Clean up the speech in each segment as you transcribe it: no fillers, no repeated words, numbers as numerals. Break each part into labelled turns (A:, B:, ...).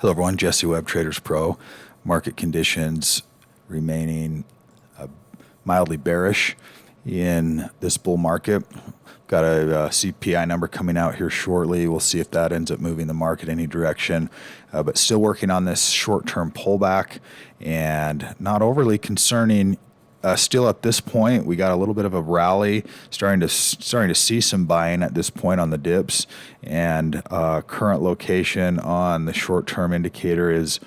A: Hello everyone, Jesse Webb, Traders Pro. Market conditions remaining mildly bearish in this bull market. Got a CPI number coming out here shortly. We'll see if that ends up moving the market any direction. But still working on this short-term pullback and not overly concerning. Still at this point, we got a little bit of a rally, starting to see some buying at this point on the dips, and current location on the short-term indicator is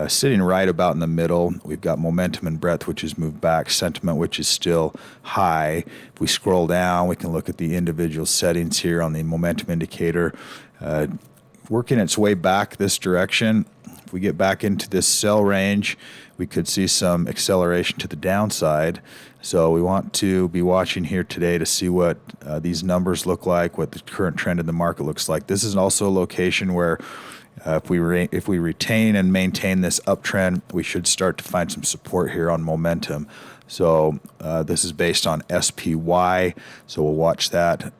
A: sitting right about in the middle. We've got momentum and breadth, which has moved back, sentiment, which is still high. If we scroll down, we can look at the individual settings here on the momentum indicator, working its way back this direction. If we get back into this sell range, we could see some acceleration to the downside. So we want to be watching here today to see what these numbers look like, what the current trend in the market looks like. This is also a location where if we retain and maintain this uptrend, we should start to find some support here on momentum. So this is based on SPY, so we'll watch that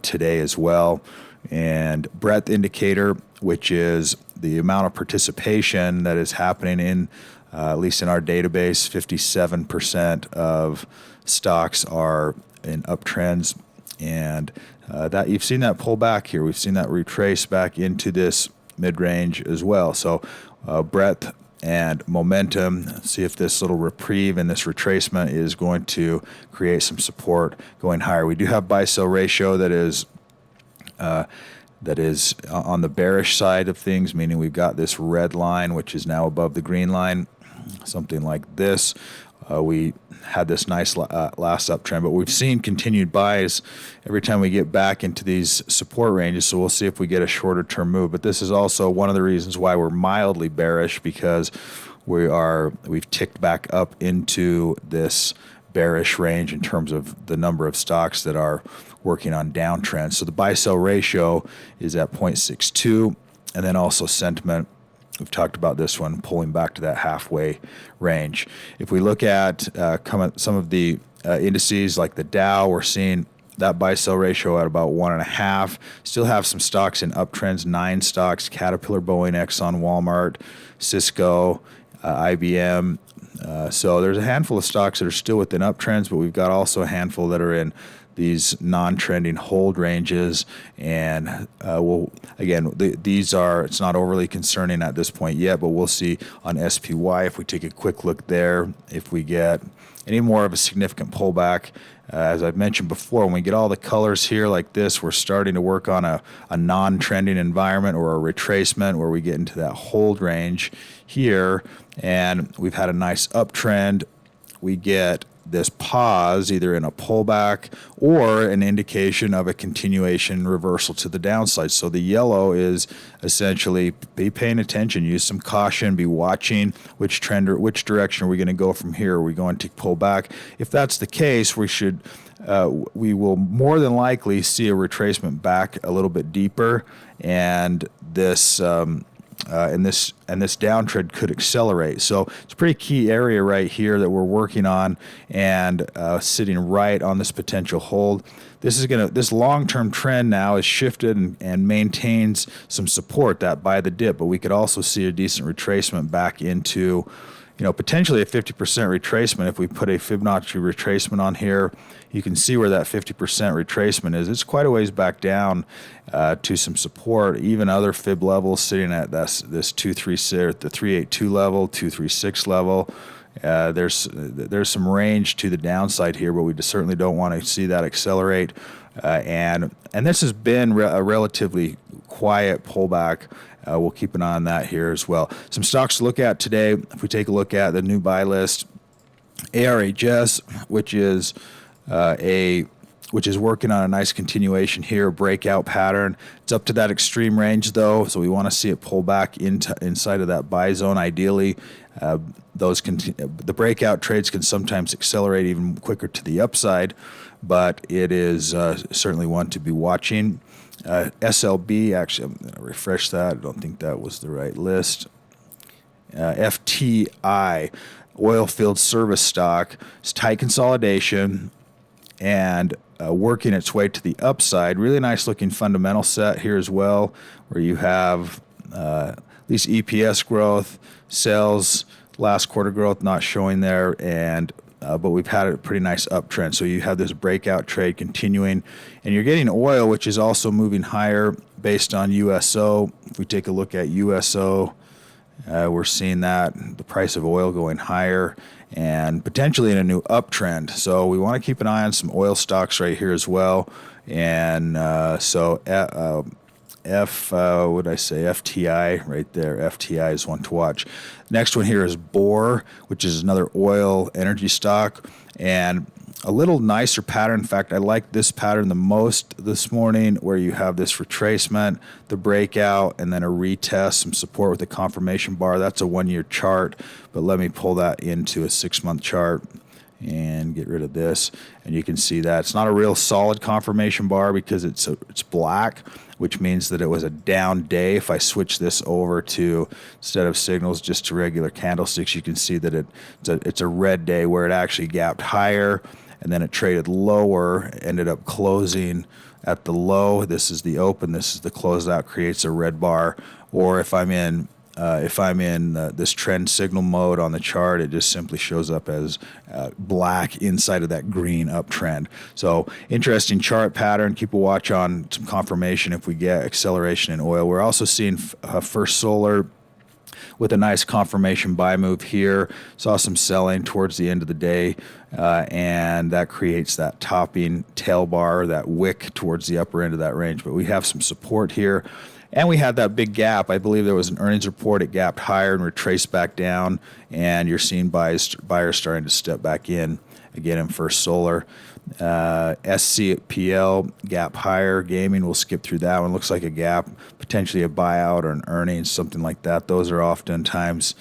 A: today as well. And breadth indicator, which is the amount of participation that is happening in, at least in our database, 57% of stocks are in uptrends, and that you've seen that pull back here. We've seen that retrace back into this mid-range as well. So breadth and momentum, see if this little reprieve and this retracement is going to create some support going higher. We do have buy-sell ratio that is on the bearish side of things, meaning we've got this red line, which is now above the green line, something like this. We had this nice last uptrend, but we've seen continued buys every time we get back into these support ranges, so we'll see if we get a shorter term move. But this is also one of the reasons why we're mildly bearish, because we've ticked back up into this bearish range in terms of the number of stocks that are working on downtrends. So the buy-sell ratio is at 0.62, and then also sentiment. We've talked about this one pulling back to that halfway range. If we look at some of the indices like the Dow, we're seeing that buy-sell ratio at about 1.5. Still have some stocks in uptrends, 9 stocks: Caterpillar, Boeing, Exxon, Walmart, Cisco, IBM. So there's a handful of stocks that are still within uptrends, but we've got also a handful that are in these non-trending hold ranges, and it's not overly concerning at this point yet, but we'll see on SPY if we take a quick look there, if we get any more of a significant pullback. As I've mentioned before, when we get all the colors here like this, we're starting to work on a non-trending environment or a retracement where we get into that hold range here, and we've had a nice uptrend. We get this pause either in a pullback or an indication of a continuation reversal to the downside. So the yellow is essentially be paying attention, use some caution, be watching which trend or which direction are we going to go from here. Are we going to pull back? If that's the case, we will more than likely see a retracement back a little bit deeper, and this downtrend could accelerate. So it's a pretty key area right here that we're working on, and sitting right on this potential hold. This long-term trend now is shifted and maintains some support that by the dip, but we could also see a decent retracement back into, potentially a 50% retracement. If we put a Fibonacci retracement on here, you can see where that 50% retracement is. It's quite a ways back down to some support. Even other fib levels sitting at this 236, the 382 level, 236 level. There's some range to the downside here, but we certainly don't want to see that accelerate. And this has been a relatively quiet pullback. We'll keep an eye on that here as well. Some stocks to look at today. If we take a look at the new buy list, ARHS, which is working on a nice continuation here, breakout pattern. It's up to that extreme range though, so we want to see it pull back inside of that buy zone. Ideally, the breakout trades can sometimes accelerate even quicker to the upside, but it is certainly one to be watching. SLB, actually, I'm going to refresh that. I don't think that was the right list. FTI, oil field service stock. It's tight consolidation and working its way to the upside. Really nice looking fundamental set here as well, where you have at least EPS growth, sales, last quarter growth not showing there, and but we've had a pretty nice uptrend. So you have this breakout trade continuing, and you're getting oil, which is also moving higher based on USO. If we take a look at USO, we're seeing that the price of oil going higher and potentially in a new uptrend. So we want to keep an eye on some oil stocks right here as well. And FTI right there. FTI is one to watch. Next one here is Bohr, which is another oil energy stock, and a little nicer pattern. In fact, I like this pattern the most this morning, where you have this retracement, the breakout, and then a retest, some support with the confirmation bar. That's a 1-year chart, but let me pull that into a 6-month chart and get rid of this, and you can see that it's not a real solid confirmation bar because it's black, which means that it was a down day. If I switch this over to, instead of signals, just to regular candlesticks, you can see that it's a red day where it actually gapped higher and then it traded lower, ended up closing at the low. This is the open, this is the closeout, creates a red bar. Or if I'm in this trend signal mode on the chart, it just simply shows up as black inside of that green uptrend. So interesting chart pattern. Keep a watch on some confirmation if we get acceleration in oil. We're also seeing First Solar with a nice confirmation buy move here. Saw some selling towards the end of the day, and that creates that topping tail bar, that wick towards the upper end of that range. But we have some support here. And we had that big gap. I believe there was an earnings report. It gapped higher and retraced back down. And you're seeing buyers starting to step back in again in First Solar. SCPL, gap higher. Gaming, we'll skip through that one. Looks like a gap, potentially a buyout or an earnings, something like that. Those are oftentimes,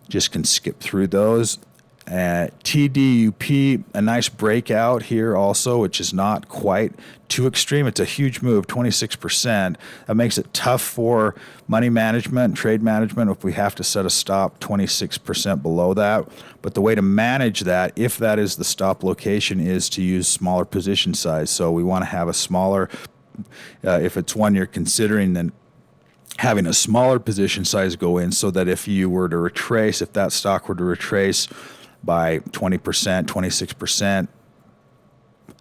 A: just can skip through those. TDUP, a nice breakout here also, which is not quite too extreme. It's a huge move, 26%. That makes it tough for money management, trade management, if we have to set a stop 26% below that. But the way to manage that, if that is the stop location, is to use smaller position size. So we want to have a smaller, if it's one you're considering, then having a smaller position size go in, so that if you were to retrace, if that stock were to retrace by 20%, 26%,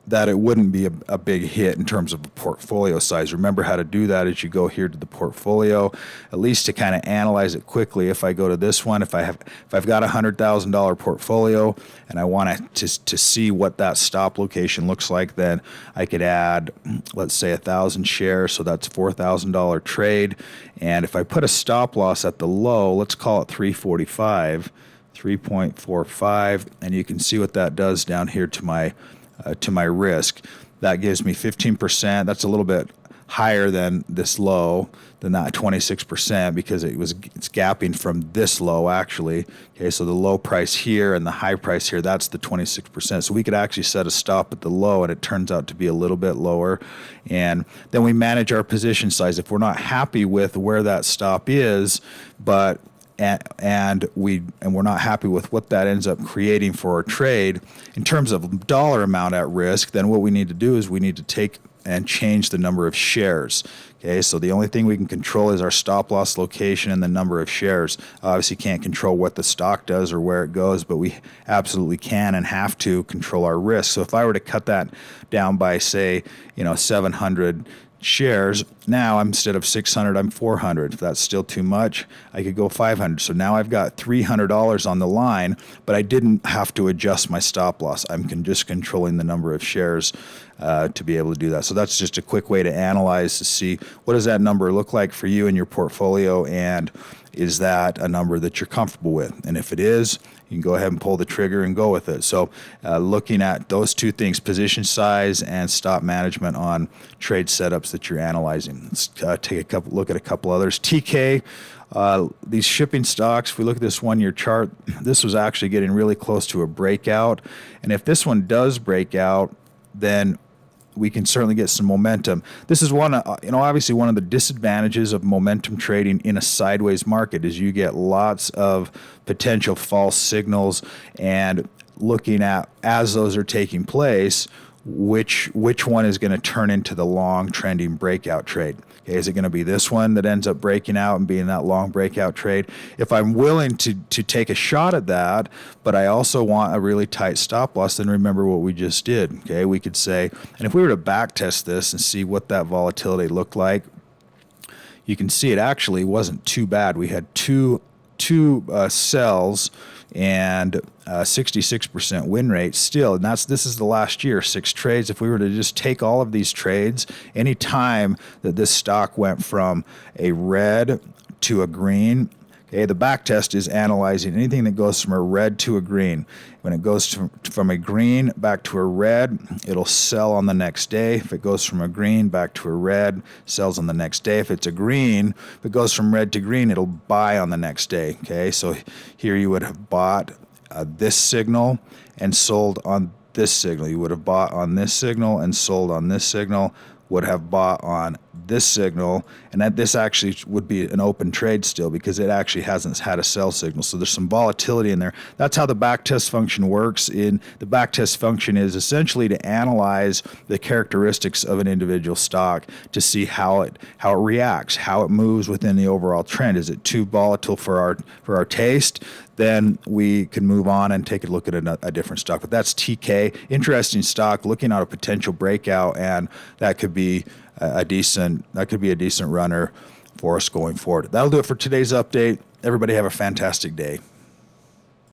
A: that it wouldn't be a big hit in terms of a portfolio size. Remember how to do that as you go here to the portfolio, at least to kind of analyze it quickly. If I go to this one, if I've got a $100,000 portfolio and I want to see what that stop location looks like, then I could add, let's say, 1,000 shares, so that's $4,000 trade. And if I put a stop loss at the low, let's call it 3.45, and you can see what that does down here to my risk. That gives me 15%. That's a little bit higher than this low, than that 26%, because it's gapping from this low actually. Okay, so the low price here and the high price here, that's the 26%. So we could actually set a stop at the low, and it turns out to be a little bit lower. And then we manage our position size. If we're not happy with where that stop is, but and we're not happy with what that ends up creating for our trade in terms of dollar amount at risk, then what we need to do is we need to take and change the number of shares. Okay, so the only thing we can control is our stop loss location and the number of shares. Obviously can't control what the stock does or where it goes, but we absolutely can and have to control our risk. So if I were to cut that down by, say, 700 shares, now instead of 600, I'm 400. If that's still too much, I could go 500. So now I've got $300 on the line, but I didn't have to adjust my stop loss. I'm just controlling the number of shares to be able to do that. So that's just a quick way to analyze, to see what does that number look like for you in your portfolio, and is that a number that you're comfortable with? And if it is, you can go ahead and pull the trigger and go with it. So looking at those two things, position size and stop management on trade setups that you're analyzing. Let's take a look at a couple others. TK, these shipping stocks, if we look at this 1-year chart, this was actually getting really close to a breakout. And if this one does break out, then we can certainly get some momentum. This is obviously one of the disadvantages of momentum trading in a sideways market, is you get lots of potential false signals, and looking at, as those are taking place, which one is going to turn into the long trending breakout trade. Okay, is it going to be this one that ends up breaking out and being that long breakout trade? If I'm willing to take a shot at that, but I also want a really tight stop loss, then remember what we just did. Okay, we could say, and if we were to back test this and see what that volatility looked like, you can see it actually wasn't too bad. We had two sells and 66% win rate still, and this is the last year, 6 trades. If we were to just take all of these trades, any time that this stock went from a red to a green, okay, the back test is analyzing anything that goes from a red to a green. When it goes from a green back to a red, it'll sell on the next day. If it goes from a green back to a red, sells on the next day. If it's a green, if it goes from red to green, it'll buy on the next day. Okay, so here you would have bought this signal and sold on this signal. You would have bought on this signal and sold on this signal, would have bought on this signal, and that this actually would be an open trade still because it actually hasn't had a sell signal. So there's some volatility in there. That's how the backtest function works. In the backtest function is essentially to analyze the characteristics of an individual stock to see how it reacts, how it moves within the overall trend. Is it too volatile for our taste? Then we can move on and take a look at a different stock. But that's TK, interesting stock, looking at a potential breakout, and that could be a decent runner for us going forward. That'll do it for today's update. Everybody have a fantastic day.